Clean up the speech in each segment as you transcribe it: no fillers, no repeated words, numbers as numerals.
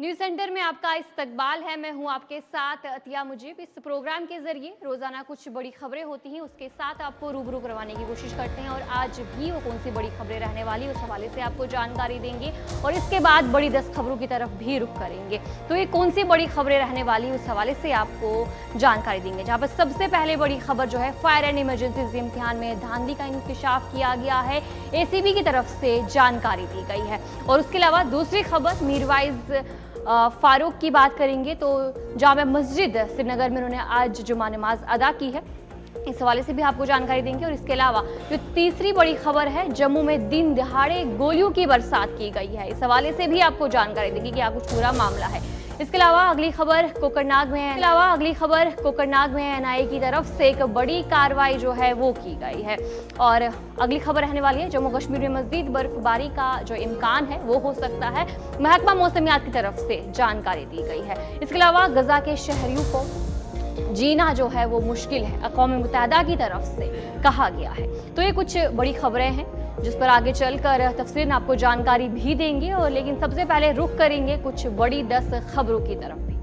News centre में आपका इस्तकबाल है। मैं हूं आपके साथ अतिया मुजीब। इस प्रोग्राम के जरिए रोजाना कुछ बड़ी खबरें होती हैं, उसके साथ आपको रूबरू करवाने की कोशिश करते हैं और आज भी वो कौन सी बड़ी खबरें रहने वाली उस हवाले से आपको जानकारी देंगे और इसके बाद बड़ी 10 खबरों की तरफ भी रुख करेंगे। तो ये कौन सी बड़ी खबरें रहने वाली उस हवाले से आपको जानकारी देंगे, जहां पर सबसे पहले बड़ी खबर जो है फायर एंड इमरजेंसी इम्तिहान में धांधली का इंकशाफ किया गया है, एसीबी की तरफ से जानकारी दी गई है। और उसके अलावा दूसरी खबर मीरवाइज फारूक की बात करेंगे तो जामा मस्जिद श्रीनगर में उन्होंने आज जुमा नमाज अदा की है, इस हवाले से भी आपको जानकारी देंगे। और इसके अलावा जो तीसरी बड़ी खबर है, जम्मू में दिन दहाड़े गोलियों की बरसात की गई है, इस हवाले से भी आपको जानकारी देंगे कि कुछ पूरा मामला है। इसके अलावा अगली खबर कोकरनाग में एनआईए की तरफ से एक बड़ी कार्रवाई जो है वो की गई है। और अगली खबर रहने वाली है जम्मू कश्मीर में मजीद बर्फबारी का जो इम्कान है वो हो सकता है, महकमा मौसमियात की तरफ से जानकारी दी गई है। इसके अलावा गजा के शहरियों को जीना जो है वो मुश्किल है, अक़वाम मुत्तहिदा की तरफ से कहा गया है। तो ये कुछ बड़ी खबरें हैं जिस पर आगे चलकर तफसीलन आपको जानकारी भी देंगे, और लेकिन सबसे पहले रुख करेंगे कुछ बड़ी 10 खबरों की तरफ भी।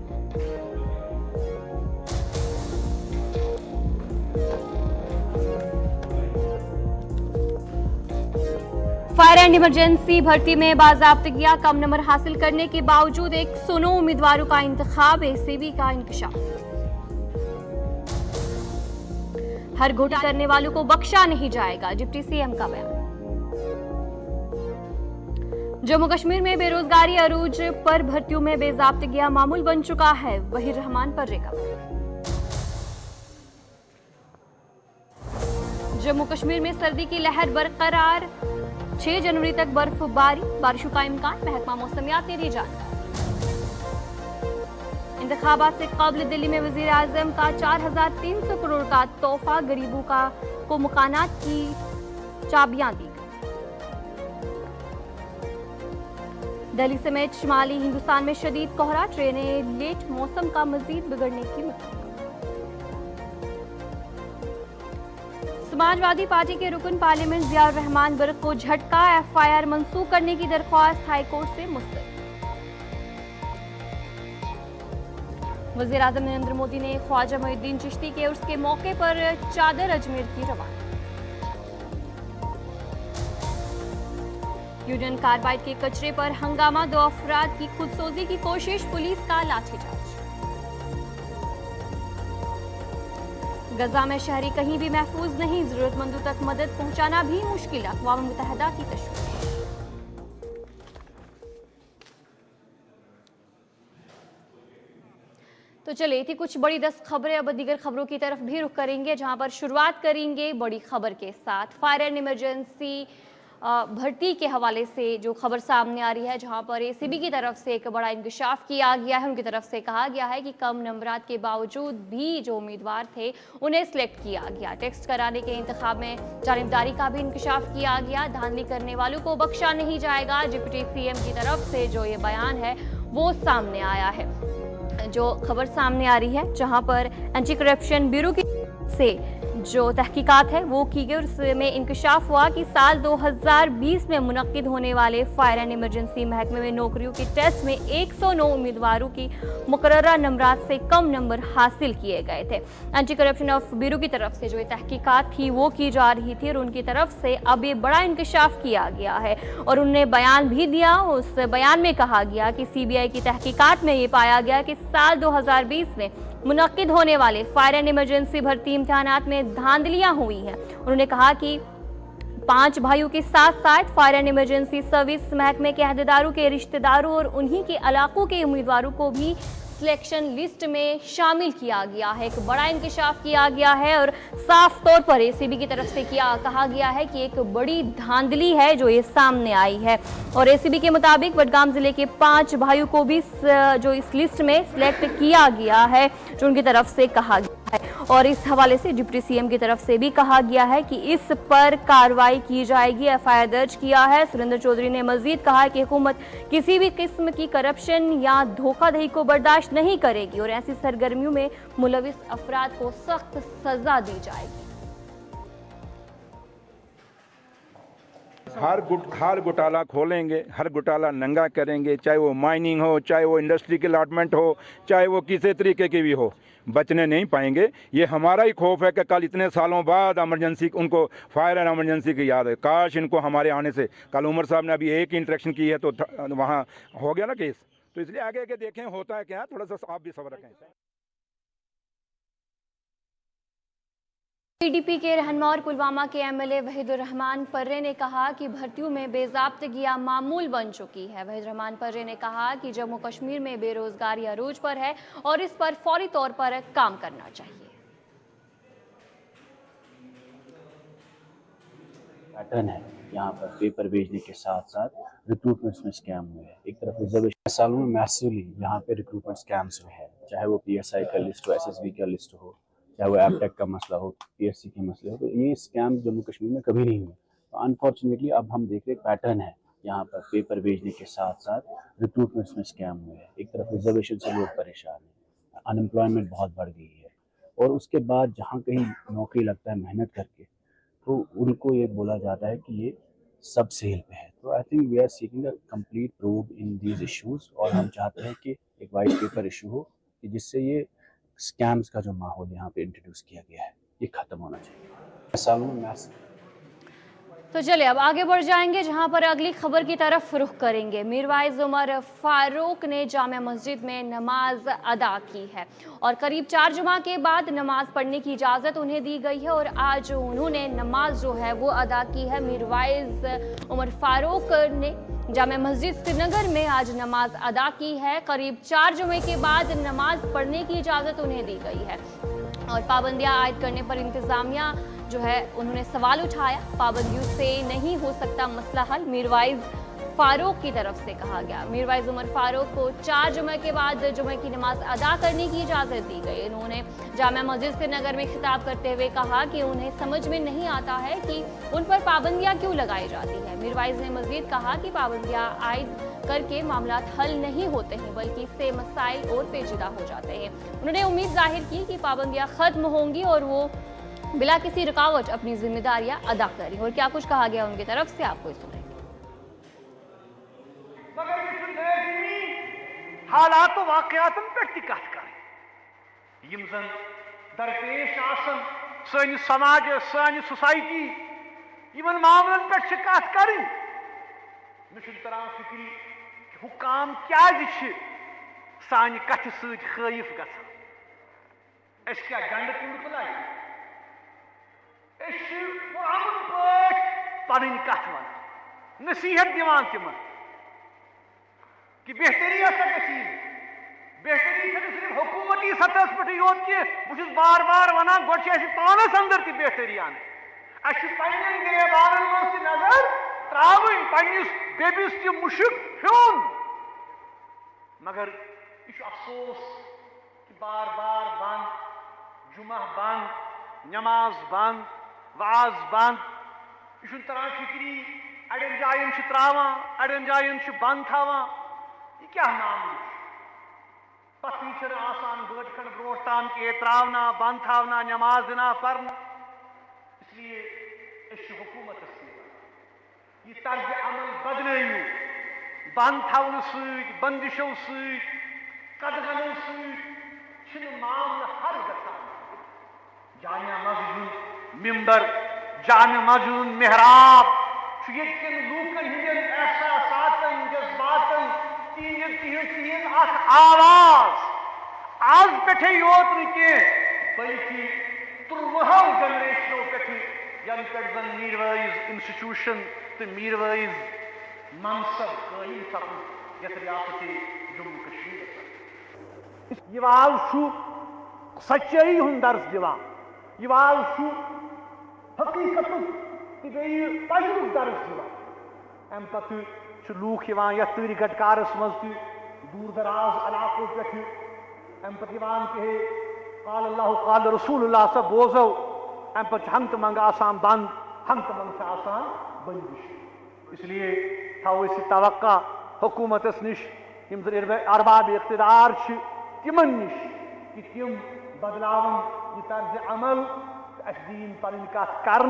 फायर एंड इमरजेंसी भर्ती में बाज़ाब्तगियां, कम नंबर हासिल करने के बावजूद 109 उम्मीदवारों का इंतखाब, एसीबी का इंकशाफ। हर घोटाला करने वालों को बख्शा नहीं जाएगा, डिप्टी सीएम का बयान। जम्मू कश्मीर में बेरोजगारी अरूज पर, भर्तियों में बेज़ाब्तगियां मामूल बन चुका है, वहीर रहमान पर रेखा। जम्मू कश्मीर में सर्दी की लहर बरकरार, 6 जनवरी तक बर्फबारी, बारिशों का इम्कान, महकमा मौसमियात ने दी जानकारी। इंतखाबात से कबल दिल्ली में वजीर आजम का 4300 करोड़ का तोहफा, गरीबों को मकानात की चाबियां दी। दिल्ली समेत शुमाली हिंदुस्तान में शदीद कोहरा, ट्रेनें लेट, मौसम का मजीद बिगड़ने की उम्मीद। समाजवादी पार्टी के रुकन पार्लियामेंट जियाउर रहमान बर्क को झटका, एफआईआर मंसूख करने की दरख्वास्त हाईकोर्ट से मुस्तरद। वज़ीर आज़म नरेंद्र मोदी ने ख्वाजा मोइनुद्दीन चिश्ती के उर्स के मौके पर चादर अजमेर की रवाना। यूनियन कार्बाइड के कचरे पर हंगामा, 2 अफराद की खुदसोजी की कोशिश, पुलिस का लाठीचार्ज। गजा में शहरी कहीं भी महफूज नहीं, जरूरतमंदों तक मदद पहुंचाना भी मुश्किल, अक़वाम मुत्तहिदा की तशवीश। तो चलिए थी कुछ बड़ी 10 खबरें, अब दीगर खबरों की तरफ भी रुख करेंगे, जहां पर शुरुआत करेंगे बड़ी खबर के साथ फायर एंड इमरजेंसी भर्ती के हवाले से जो खबर सामने आ रही है, जहां पर एसीबी की तरफ से एक बड़ा इंकशाफ किया गया है। उनकी तरफ से कहा गया है कि कम नंबरात के बावजूद भी जो उम्मीदवार थे उन्हें सिलेक्ट किया गया। टेस्ट कराने के इंतखाब में जानिबदारी का भी इंकशाफ किया गया, धांधली करने वालों को बख्शा नहीं जाएगा, डिप्टी सीएम की तरफ से जो ये बयान है वो सामने आया है। जो खबर सामने आ रही है, जहां पर एंटी करप्शन ब्यूरो की से जो तहकीकात है वो की गई, और उसमें इंकशाफ हुआ कि साल 2020 में मुनक्किद होने वाले फायर एंड इमरजेंसी महकमे में नौकरियों के टेस्ट में 109 उम्मीदवारों की मुकर्ररा नंबरात से कम नंबर हासिल किए गए थे। एंटी करप्शन ऑफ ब्यूरो की तरफ से जो ये तहकीकात थी वो की जा रही थी, और उनकी तरफ से अब ये बड़ा इंकशाफ किया गया है और उन्होंने बयान भी दिया। उस बयान में कहा गया कि सीबीआई की तहकीकात में ये पाया गया कि साल 2020 में मुनक्किद होने वाले फायर एंड इमरजेंसी भर्ती इम्तिहानात में धांधलियां हुई हैं। उन्होंने कहा कि 5 भाइयों के साथ साथ फायर एंड इमरजेंसी सर्विस महकमे के अहदेदारों के रिश्तेदारों और उन्हीं के इलाकों के उम्मीदवारों को भी सिलेक्शन लिस्ट में शामिल किया गया है। एक बड़ा इंकशाफ किया गया है और साफ तौर पर एसीबी की तरफ से कहा गया है कि एक बड़ी धांधली है जो ये सामने आई है। और एसीबी के मुताबिक बडगाम जिले के 5 भाइयों को भी जो इस लिस्ट में सिलेक्ट किया गया है, जो उनकी तरफ से कहा गया है। और इस हवाले से डिप्टी सीएम की तरफ से भी कहा गया है कि इस पर कार्रवाई की जाएगी, एफआईआर दर्ज किया है। सुरेंद्र चौधरी ने मजीद कहा कि हुकूमत किसी भी किस्म की करप्शन या धोखाधड़ी को बर्दाश्त नहीं करेगी और ऐसी सरगर्मियों में मुलविस अफराद को सख्त सजा दी जाएगी। हर घोटाला खोलेंगे, हर घोटाला नंगा करेंगे, चाहे वो माइनिंग हो, चाहे वो इंडस्ट्री के अलॉटमेंट हो, चाहे वो किसी तरीके की भी हो, बचने नहीं पाएंगे। ये हमारा ही खौफ है कि कल इतने सालों बाद इमरजेंसी, उनको फायर एंड इमरजेंसी की याद है। काश इनको हमारे आने से, कल उमर साहब ने अभी एक इंटरेक्शन की है तो वहाँ हो गया ना केस, तो इसलिए आगे आगे देखें होता है क्या, थोड़ा सा आप भी सब्र रखें। पीडीपी के रहनुमा और पुलवामा के एमएलए वहीदुर रहमान पर्रे ने कहा कि भर्तियों में बेज़ाब्तगियां मामूल बन चुकी है। वहीदुर रहमान पर्रे ने कहा कि जम्मू कश्मीर में बेरोजगारी अरूज पर है और इस पर फौरी तौर पर काम करना चाहिए। पैटर्न है यहाँ पर पेपर भेजने के साथ साथ रिक्रूटमेंट्स में स्कैम हुए हैं। एक तरफ रिजर्वेशन सालों में मैसिवली यहाँ पे रिक्रूटमेंट स्कैम्स हुए हैं, चाहे वो पीएसआई का लिस्ट हो, एसएसबी का लिस्ट हो, चाहे वो एपटेक का मसला हो, पीएससी के मसले हो, तो ये स्कैम जम्मू कश्मीर में कभी नहीं हुए। तो अनफॉर्चुनेटली अब हम देख रहे हैं पैटर्न है यहाँ पर पेपर भेजने के साथ साथ रिक्रूटमेंट्स में स्कैम हुए हैं। एक तरफ रिजर्वेशन से लोग परेशान हैं, अनएम्प्लॉयमेंट बहुत बढ़ गई है, और उसके बाद जहाँ कहीं नौकरी लगता है मेहनत करके, तो उनको ये बोला जाता है कि ये सब सेल पे है। तो I think we are seeking a complete prove in these issues, और हम चाहते हैं कि एक वाइट पेपर इशू हो कि जिससे ये स्कैम्स का जो माहौल यहाँ पे इंट्रोड्यूस किया गया है ये खत्म होना चाहिए। सालों में तो चलिए अब आगे बढ़ जाएंगे, जहां पर अगली खबर की तरफ रुख करेंगे। मीरवाइज उमर फारूक ने जामिया मस्जिद में नमाज अदा की है और करीब 4 जुमा के बाद नमाज पढ़ने की इजाज़त उन्हें दी गई है और आज उन्होंने नमाज जो है वो अदा की है। मीरवाइज उमर फारूक ने जामिया मस्जिद श्रीनगर में आज नमाज अदा की है। करीब 4 जुमे के बाद नमाज पढ़ने की इजाज़त उन्हें दी गई है और पाबंदियां आयद करने पर इंतजामिया जो है उन्होंने सवाल उठाया। पाबंदियों से नहीं हो सकता मसला हल, मीरवाइज फारूक की तरफ से कहा गया। मीरवाइज उमर फारूक को 4 जुमे के बाद जुमे की नमाज अदा करने की इजाज़त दी गई। उन्होंने जामिया मस्जिद श्रीनगर में खिताब करते हुए कहा कि उन्हें समझ में नहीं आता है कि उन पर पाबंदियां क्यों लगाई जाती है। मीरवाइज ने मजीद कहा कि पाबंदियां आयद करके मामला हल नहीं होते हैं बल्कि इससे मसाइल और पेचीदा हो जाते हैं। उन्होंने उम्मीद जाहिर की कि पाबंदियां खत्म होंगी और वो बिला किसी रुकावट अपनी जिम्मेदारियां अदा करें। और क्या कुछ कहा गया उनकी तरफ से आपको सुनेंगे। हालात वाकयातन पे कत कर यम जन दरपेश आसन सन समाज सन सोसाइटी यमन मामलन पे कत कर तरह फिक्री हुकाम क्या सान कथ सैफ क्या गंड कुंड बुलाई पुरान पे कथ वन नसीहत दिवान तिमन कि बेहतरी बेहतरी सिर्फ हुकूमती सतह पे योत कि बहुत बार बार वनान गो पानस अंदर ती बेहतरी आन पन्न गिरबान मज नजर त्रावन पन्निस बेबिस ती मुशक हेन मगर यह अफसोस कि बार बार बंद जुमा बंद नमाज बंद वाज बंद यह तरह फिक्री अड़न जायन त्रावान अड़न जायन बंद थावान यह क्या मामल पत्नी आसान गट खंड ब्रो तान के त्रावना बंद थावना नमाज दिना पर्न इसलिए हुकूमत यह तर्ज अमल बदलू बंद थवन बंदिशों कदगनों मामल हल गसान जामिया मस्जिद मिंबर जामिया मस्जिद मेहराब लूकन हंदन एहसासातन जज्बातन तीन आवाज आज पे योत नी बल्कि 13 जनरेशनों पे यन पे जन मीरवाइज इंस्टीट्यूशन तो मीरवाइज मनसब कायम सपन यथ रियासत जम्मू कश्मीर यह सच्चाई हूं दर्ज दिवान यह हकीकत तजुर्ब दर्ज दिवान अम पे लूख यथ तरी गटकारस मज दूर दराज इलाकों पे अम पे काल अल्लाह काल रसूलुल्लाह सब बोजो अम पे हंग तो मंग आसान बंद हंग तो मंग आसान बंदिश इसलिए थो तवक्का हुकूमत निश अरबाब इख्तिदार तिमन निश कि तिम बदलावन यह तर्ज अमल दीन पन कत कर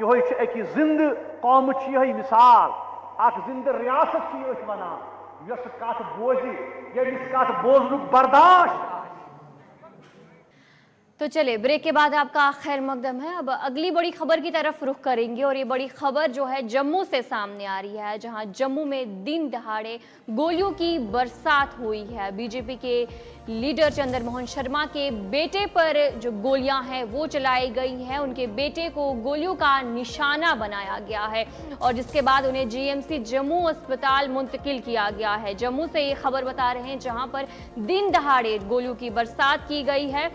यह जिंद कौम यह मिसाल अख जिंद रियासत वनान यस कथ बोझि यमिस कथ बोजनुक बर्दाश्त। तो चले ब्रेक के बाद आपका खैर मकदम है। अब अगली बड़ी खबर की तरफ रुख करेंगे और ये बड़ी खबर जो है जम्मू से सामने आ रही है, जहां जम्मू में दिन दहाड़े गोलियों की बरसात हुई है। बीजेपी के लीडर चंद्र मोहन शर्मा के बेटे पर जो गोलियां हैं वो चलाई गई हैं। उनके बेटे को गोलियों का निशाना बनाया गया है और जिसके बाद उन्हें जीएमसी जम्मू अस्पताल मुंतकिल किया गया है। जम्मू से ये खबर बता रहे हैं जहां पर दिन दहाड़े गोलियों की बरसात की गई है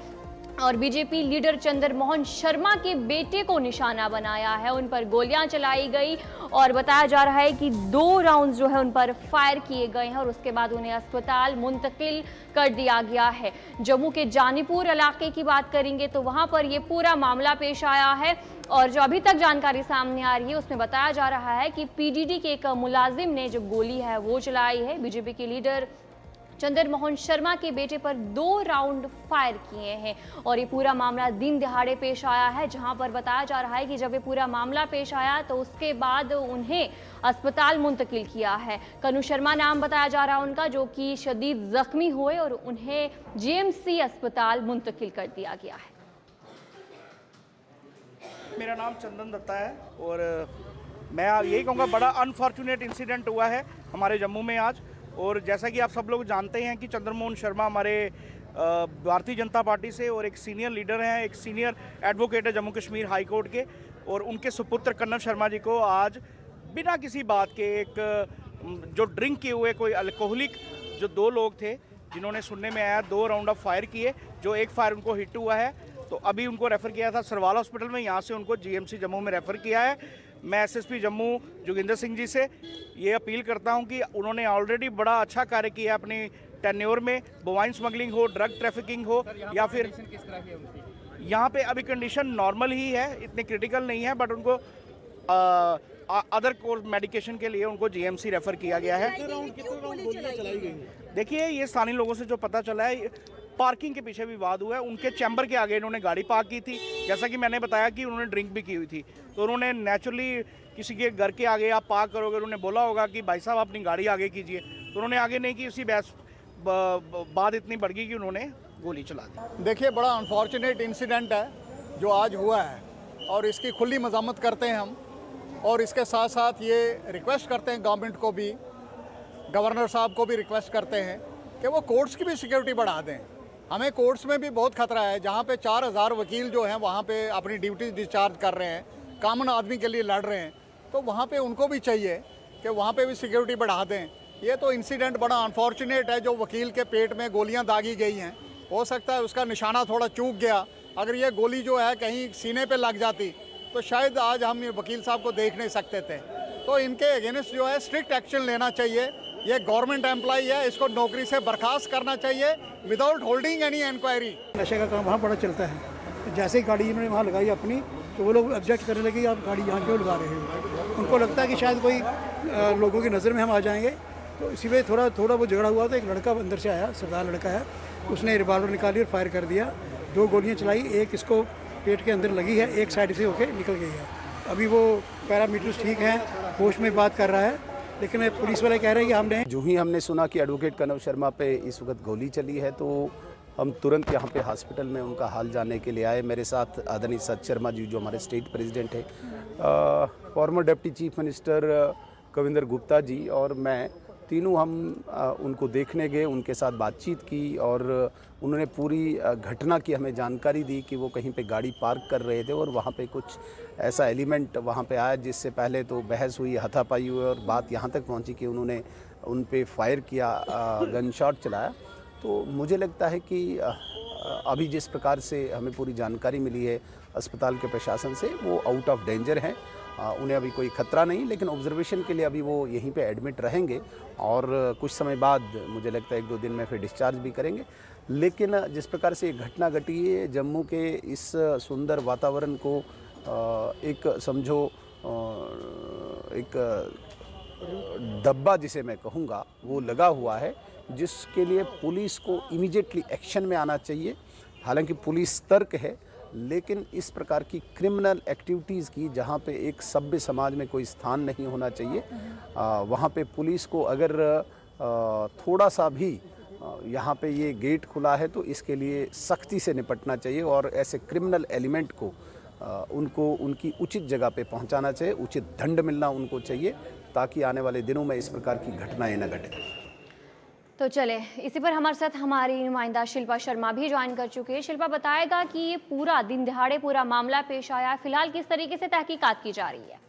और बीजेपी लीडर चंद्र मोहन शर्मा के बेटे को निशाना बनाया है, उन पर गोलियां चलाई गई और बताया जा रहा है कि 2 राउंड जो है उन पर फायर किए गए हैं और उसके बाद उन्हें अस्पताल मुंतकिल कर दिया गया है। जम्मू के जानीपुर इलाके की बात करेंगे तो वहां पर ये पूरा मामला पेश आया है और जो अभी तक जानकारी सामने आ रही है उसमें बताया जा रहा है कि पीडीडी के एक मुलाजिम ने जो गोली है वो चलाई है। बीजेपी के लीडर चंद्र मोहन शर्मा के बेटे पर 2 राउंड फायर किए हैं और ये पूरा मामला दिन दहाड़े पेश आया है, जहां पर बताया जा रहा है कि जब ये पूरा मामला पेश आया तो उसके बाद उन्हें अस्पताल मुंतकिल किया है। कनु शर्मा नाम बताया जा रहा है उनका, जो कि शदीद जख्मी हुए और उन्हें जीएमसी अस्पताल मुंतकिल कर दिया गया है। मेरा नाम चंदन दत्ता है और मैं यही कहूँगा बड़ा अनफॉर्चुनेट इंसिडेंट हुआ है हमारे जम्मू में आज। और जैसा कि आप सब लोग जानते हैं कि चंद्र मोहन शर्मा हमारे भारतीय जनता पार्टी से और एक सीनियर लीडर हैं, एक सीनियर एडवोकेट है जम्मू कश्मीर हाई कोर्ट के, और उनके सुपुत्र कन्नव शर्मा जी को आज बिना किसी बात के एक जो ड्रिंक किए हुए कोई अल्कोहलिक जो 2 लोग थे, जिन्होंने सुनने में आया 2 राउंड ऑफ फायर किए, जो एक फायर उनको हिट हुआ है तो अभी उनको रेफ़र किया था सरवाल हॉस्पिटल में, यहाँ से उनको जीएमसी जम्मू में रेफ़र किया है। मैं एसएसपी जम्मू जोगिंदर सिंह जी से ये अपील करता हूँ कि उन्होंने ऑलरेडी बड़ा अच्छा कार्य किया अपनी टेन्योर में, बोवाइन स्मगलिंग हो, ड्रग ट्रैफिकिंग हो या फिर यहाँ पे अभी कंडीशन नॉर्मल ही है, इतनी क्रिटिकल नहीं है, बट उनको अदर कोर्स मेडिकेशन के लिए उनको जीएमसी रेफ़र किया गया है। देखिए ये स्थानीय लोगों से जो पता चला है, पार्किंग के पीछे विवाद हुआ है, उनके चैम्बर के आगे इन्होंने गाड़ी पार्क की थी, जैसा कि मैंने बताया कि उन्होंने ड्रिंक भी की हुई थी, तो उन्होंने नेचुरली किसी के घर के आगे आप पार्क करोगे, उन्होंने बोला होगा कि भाई साहब अपनी गाड़ी आगे कीजिए, तो उन्होंने आगे नहीं की, उसी बहस बात इतनी बढ़ गई कि उन्होंने गोली चला दी। देखिए बड़ा अनफॉर्चुनेट इंसिडेंट है जो आज हुआ है और इसकी खुली मज़म्मत करते हैं हम, और इसके साथ साथ ये रिक्वेस्ट करते हैं गवर्नमेंट को भी, गवर्नर साहब को भी रिक्वेस्ट करते हैं कि वो कोर्ट्स की भी सिक्योरिटी बढ़ा दें। हमें कोर्ट्स में भी बहुत खतरा है, जहाँ पे 4000 वकील जो हैं वहाँ पे अपनी ड्यूटी डिस्चार्ज कर रहे हैं, कॉमन आदमी के लिए लड़ रहे हैं, तो वहाँ पे उनको भी चाहिए कि वहाँ पे भी सिक्योरिटी बढ़ा दें। ये तो इंसिडेंट बड़ा अनफॉर्चुनेट है जो वकील के पेट में गोलियाँ दागी गई हैं, हो सकता है उसका निशाना थोड़ा चूक गया, अगर ये गोली जो है कहीं सीने पे लग जाती तो शायद आज हम वकील साहब को देख नहीं सकते थे। तो इनके अगेंस्ट जो है स्ट्रिक्ट एक्शन लेना चाहिए। ये गवर्नमेंट एम्प्लॉई है, इसको नौकरी से बर्खास्त करना चाहिए विदाउट होल्डिंग एनी इंक्वायरी। नशे का काम वहाँ बड़ा चलता है, जैसे ही गाड़ी इन्होंने वहाँ लगाई अपनी तो वो लोग ऑब्जेक्ट करने लगे, आप गाड़ी यहाँ क्यों लगा रहे हैं। उनको लगता है कि शायद कोई लोगों की नज़र में हम आ जाएंगे, तो इसी वजह थोड़ा वो झगड़ा हुआ। तो एक लड़का अंदर से आया, सरदार लड़का है, उसने रिवॉल्वर निकाली और फायर कर दिया। 2 गोलियाँ चलाई, एक इसको पेट के अंदर लगी है, एक साइड से होके निकल गई है। अभी वो पैरामीटर्स ठीक हैं, होश में बात कर रहा है, लेकिन पुलिस वाले कह रहे हैं कि हमने जो ही हमने सुना कि एडवोकेट कन्नव शर्मा पे इस वक्त गोली चली है, तो हम तुरंत यहाँ पे हॉस्पिटल में उनका हाल जानने के लिए आए। मेरे साथ आदरणीय सत शर्मा जी जो हमारे स्टेट प्रेसिडेंट है, former deputy chief minister Kavinder Gupta ji और मैं, तीनों हम उनको देखने गए, उनके साथ बातचीत की और उन्होंने पूरी घटना की हमें जानकारी दी कि वो कहीं पे गाड़ी पार्क कर रहे थे और वहाँ पे कुछ ऐसा एलिमेंट वहाँ पे आया जिससे पहले तो बहस हुई, हाथापाई हुई और बात यहाँ तक पहुँची कि उन्होंने उन पे फायर किया, गन शॉट चलाया। तो मुझे लगता है कि अभी जिस प्रकार से हमें पूरी जानकारी मिली है अस्पताल के प्रशासन से, वो आउट ऑफ डेंजर हैं, उन्हें अभी कोई खतरा नहीं, लेकिन ऑब्जर्वेशन के लिए अभी वो यहीं पे एडमिट रहेंगे और कुछ समय बाद मुझे लगता है 1-2 दिन में फिर डिस्चार्ज भी करेंगे। लेकिन जिस प्रकार से एक घटना घटी है, जम्मू के इस सुंदर वातावरण को एक समझो एक डब्बा जिसे मैं कहूँगा वो लगा हुआ है, जिसके लिए पुलिस को इमीडिएटली एक्शन में आना चाहिए। हालांकि पुलिस सतर्क है, लेकिन इस प्रकार की क्रिमिनल एक्टिविटीज़ की जहाँ पे एक सभ्य समाज में कोई स्थान नहीं होना चाहिए, वहाँ पे पुलिस को अगर थोड़ा सा भी यहाँ पे ये गेट खुला है तो इसके लिए सख्ती से निपटना चाहिए और ऐसे क्रिमिनल एलिमेंट को उनको उनकी उचित जगह पे पहुँचाना चाहिए, उचित दंड मिलना उनको चाहिए, ताकि आने वाले दिनों में इस प्रकार की घटनाएं न घटें। तो चले, इसी पर हमारे साथ हमारी नुमाइंदा शिल्पा शर्मा भी ज्वाइन कर चुके हैं। शिल्पा, बताएगा कि ये पूरा दिन दिहाड़े पूरा मामला पेश आया, फिलहाल किस तरीके से तहकीकात की जा रही है?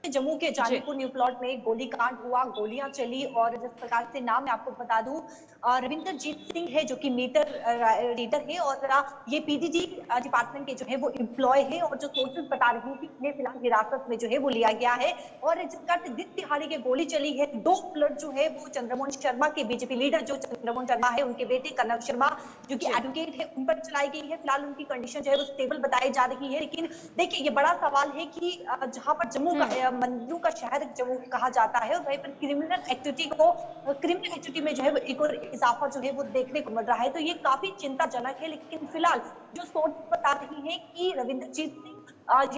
जम्मू के जानीपुर न्यू प्लॉट में गोलीकांड हुआ, गोलियां चली और जिस प्रकार से नाम मैं आपको बता दूं, रविंदरजीत सिंह है जो कि मीटर रीडर है और ये पीडीजी डिपार्टमेंट के जो है वो एम्प्लॉय है और जो सोर्सेज बता रही है कि इन्हें फिलहाल हिरासत में जो है वो लिया गया है। और जिस प्रकार से दिन दिहाड़े की गोली चली है, 2 बुलेट जो है वो चंद्रमोहन शर्मा के बीजेपी लीडर जो चंद्रमोहन शर्मा है उनके बेटे कनव शर्मा जो कि एडवोकेट है उन पर चलाई गई है। फिलहाल उनकी कंडीशन जो है वो स्टेबल बताई जा रही है, लेकिन देखिए ये बड़ा सवाल है कि जहां पर जम्मू का मंदिरों का शहर जम्मू कहा जाता है और वहीं पर क्रिमिनल एक्टिविटी में जो है एक और इजाफा जो है वो देखने को मिल रहा है, तो ये काफी चिंताजनक है। लेकिन फिलहाल जो सोच बता रही है कि रविंदरजीत सिंह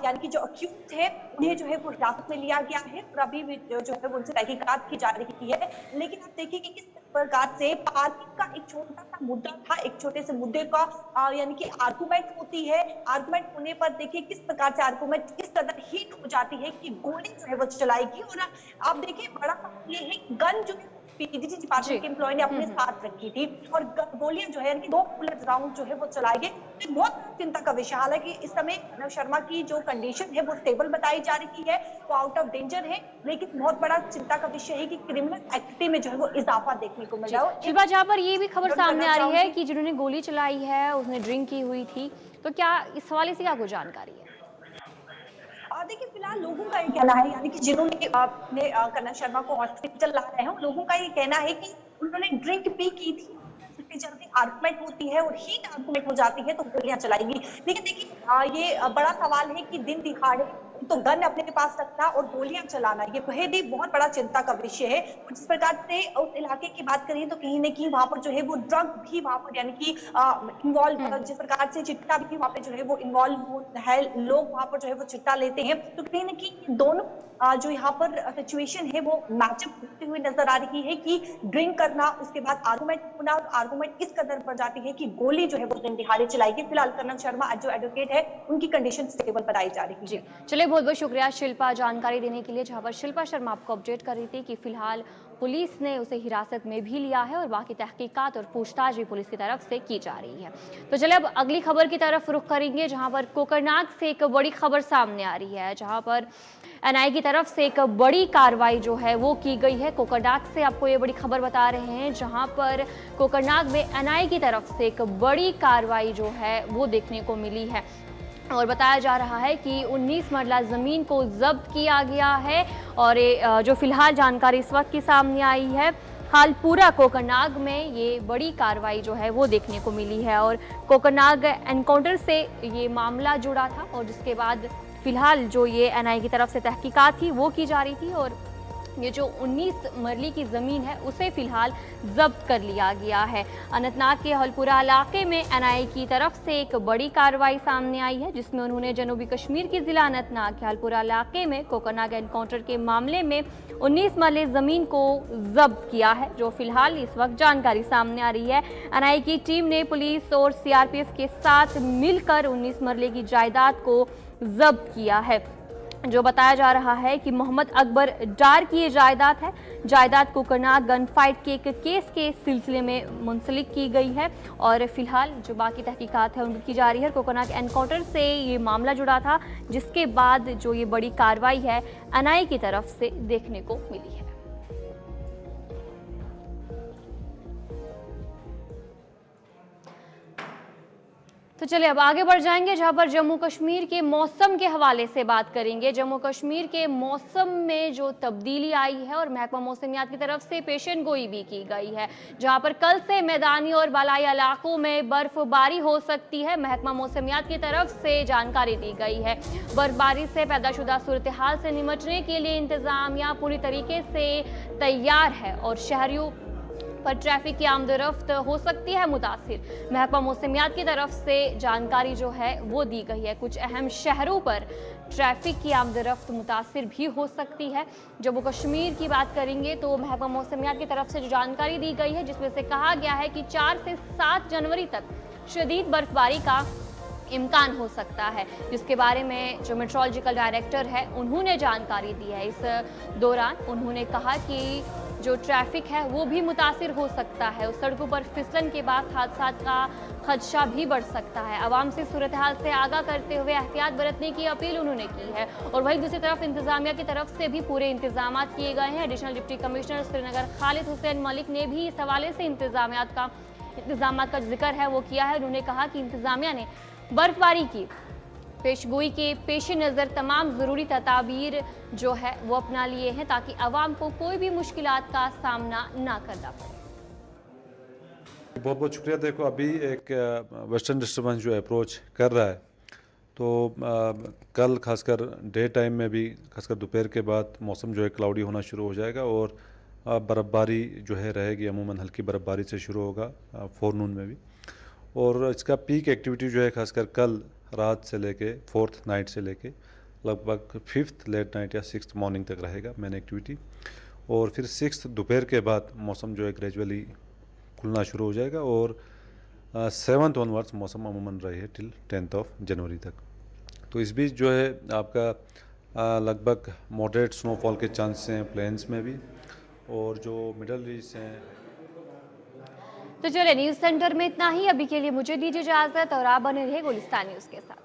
यानी कि जो अक्यूज है उन्हें जो है वो हिरासत में लिया गया है और अभी भी जो है वो उनसे तहकीकात की जा रही है। लेकिन आप देखिए कि किस प्रकार से पार्किंग का एक छोटा सा मुद्दा था, एक छोटे से मुद्दे का यानी कि आर्गुमेंट होती है, आर्गुमेंट होने पर देखिए किस प्रकार से आर्गुमेंट किस कदर हीट हो जाती है कि गोली जो है वो चलाएगी। और आप देखिए बड़ा ये है गन जो पीडीजी डिपार्टमेंट के एम्प्लॉय ने अपने साथ रखी थी और गोलियां जो है 2 बुलेट राउंड जो है वो चलाए गए। तो बहुत चिंता का विषय, हालांकि इस समय कनव शर्मा की जो कंडीशन है वो स्टेबल बताई जा रही है, वो आउट ऑफ डेंजर है, लेकिन बहुत बड़ा चिंता का विषय है कि क्रिमिनल एक्टिविटी में जो है वो इजाफा देखने को मिल रहा है। शिल्पा, जहाँ पर ये भी खबर सामने आ रही है कि जिन्होंने गोली चलाई है उसने ड्रिंक की हुई थी, तो क्या इस हवाले से क्या कुछ जानकारी है? देखिए फिलहाल लोगों का ये कहना है, यानी कि जिन्होंने अपने कनव शर्मा को हॉस्पिटल ला रहे हैं उन लोगों का ये कहना है कि उन्होंने ड्रिंक भी की थी, जिसके चलते आर्गुमेंट होती है और हीट आर्गुमेंट हो जाती है तो गोलियां चलाएंगी। लेकिन देखिए ये बड़ा सवाल है कि दिन दिहाड़े तो गन अपने पास रखना और गोलियां चलाना, ये बेहद ही बहुत बड़ा चिंता का विषय है। और जिस प्रकार से उस इलाके की बात करें तो कहीं न कहीं वहां पर जो है वो ड्रग भी वहां पर यानी कि इन्वॉल्व, जिस प्रकार से चिट्टा भी वहां पे जो है वो इन्वॉल्व है, लोग वहां पर जो है वो चिट्टा लेते हैं, तो कहीं न कहीं दोनों जो यहाँ पर सिचुएशन है वो मैचअप होती हुई नजर आ रही है कि ड्रिंक करना, उसके बाद आर्गुमेंट होना और आर्गुमेंट इस कदर बढ़ जाती है कि गोली जो है वो दिन दिहाड़े चलाएगी। फिलहाल कनव शर्मा जो एडवोकेट है उनकी कंडीशन स्टेबल बताई जा रही है। चलिए, बहुत बहुत शुक्रिया शिल्पा जानकारी देने के लिए, जहां पर शिल्पा शर्मा आपको अपडेट कर रही थी कि फिलहाल पुलिस ने उसे हिरासत में भी लिया है और बाकी तहकीकात और पूछताछ भी पुलिस की तरफ से की जा रही है। तो चलिए अब अगली खबर की तरफ रुख करेंगे, जहां पर कोकरनाग से एक बड़ी खबर सामने आ रही है, जहां पर एनआईए की तरफ से एक बड़ी कार्रवाई जो है वो की गई है। कोकरनाग से आपको ये बड़ी खबर बता रहे हैं, जहां पर कोकरनाग में एनआईए की तरफ से एक बड़ी कार्रवाई जो है वो देखने को मिली है और बताया जा रहा है कि 19 मरला ज़मीन को जब्त किया गया है। और जो फिलहाल जानकारी इस वक्त की सामने आई है, हाल पूरा कोकरनाग में ये बड़ी कार्रवाई जो है वो देखने को मिली है और कोकरनाग एनकाउंटर से ये मामला जुड़ा था और जिसके बाद फिलहाल जो ये एनआईए की तरफ से तहकीकात थी वो की जा रही थी और ये जो 19 मरली की ज़मीन है उसे फिलहाल जब्त कर लिया गया है। अनंतनाग के हलपुरा इलाके में एनआईए की तरफ से एक बड़ी कार्रवाई सामने आई है, जिसमें उन्होंने जनूबी कश्मीर के ज़िला अनंतनाग के हलपुरा इलाके में कोकरनाग एनकाउंटर के मामले में 19 मरले ज़मीन को जब्त किया है, जो फिलहाल इस वक्त जानकारी सामने आ रही है। एनआईए की टीम ने पुलिस और सीआरपीएफ के साथ मिलकर 19 मरले की जायदाद को जब्त किया है, जो बताया जा रहा है कि मोहम्मद अकबर डार की ये जायदाद है। जायदाद कोकरनाग गन फाइट के एक केस के सिलसिले में मुंसलिक की गई है और फिलहाल जो बाकी तहकीकात है उनकी की जा रही है। कोकरनाग एनकाउंटर से ये मामला जुड़ा था, जिसके बाद जो ये बड़ी कार्रवाई है एनआईए की तरफ से देखने को मिली है। तो चलिए अब आगे बढ़ जाएंगे, जहां पर जम्मू कश्मीर के मौसम के हवाले से बात करेंगे। जम्मू कश्मीर के मौसम में जो तब्दीली आई है और महकमा मौसमियात की तरफ से पेशन गोई भी की गई है, जहां पर कल से मैदानी और बालाई इलाकों में बर्फबारी हो सकती है। महकमा मौसमियात की तरफ से जानकारी दी गई है। बर्फबारी से पैदाशुदा सूरत हाल से निपटने के लिए इंतजामिया पूरी तरीके से तैयार है और शहरियों पर ट्रैफिक की आमदोरफ्त हो सकती है मुतासिर। महकमा मौसमियात की तरफ से जानकारी जो है वो दी गई है। कुछ अहम शहरों पर ट्रैफिक की आमदोरफ्त मुतासिर भी हो सकती है। जम्मू कश्मीर की बात करेंगे तो महकमा मौसमियात की तरफ से जो जानकारी दी गई है, जिसमें से कहा गया है कि 4 से 7 जनवरी तक शदीद बर्फबारी का इम्कान हो सकता है, जिसके बारे में जो मेट्रोलॉजिकल डायरेक्टर है उन्होंने जानकारी दी है। इस दौरान उन्होंने कहा कि जो ट्रैफिक है वो भी मुतासिर हो सकता है। उस सड़कों पर फिसलन के बाद हादसा का खदशा भी बढ़ सकता है। आवाम से सूरत हाल से आगाह करते हुए एहतियात बरतने की अपील उन्होंने की है। और वहीं दूसरी तरफ इंतजामिया की तरफ से भी पूरे इंतजाम किए गए हैं। Additional deputy commissioner Srinagar Khalid Hussain Malik ने भी इस हवाले से इंतजाम का जिक्र है वो किया है। उन्होंने कहा कि इंतजामिया ने बर्फबारी की पेशगोई के पेश नज़र तमाम ज़रूरी तदाबीर जो है वो अपना लिए हैं ताकि आवाम को कोई भी मुश्किलात का सामना ना करना पड़े। बहुत बहुत शुक्रिया। देखो, अभी एक वेस्टर्न डिस्टर्बेंस जो अप्रोच कर रहा है, तो कल खासकर डे टाइम में भी, खासकर दोपहर के बाद मौसम जो है क्लाउडी होना शुरू हो जाएगा और बर्फ़बारी जो है रहेगी। अमूमन हल्की बर्फ़बारी से शुरू होगा फोरनून में भी, और इसका पीक एक्टिविटी जो है खासकर कल रात से लेके 4th नाइट से लेके लगभग 5th लेट नाइट या 6th मॉर्निंग तक रहेगा मेन एक्टिविटी। और फिर 6th दोपहर के बाद मौसम जो है ग्रेजुअली खुलना शुरू हो जाएगा और 7th ऑनवर्ड्स मौसम अमूमन रही है टिल 10th ऑफ जनवरी तक। तो इस बीच जो है आपका लगभग मॉडरेट स्नोफॉल के चांसेस हैं प्लेन्स में भी, और जो मिडल रीज हैं। तो चलिए, न्यूज़ सेंटर में इतना ही। अभी के लिए मुझे दीजिए इजाज़त और आप बने रहिए गुलिस्तान न्यूज़ के साथ।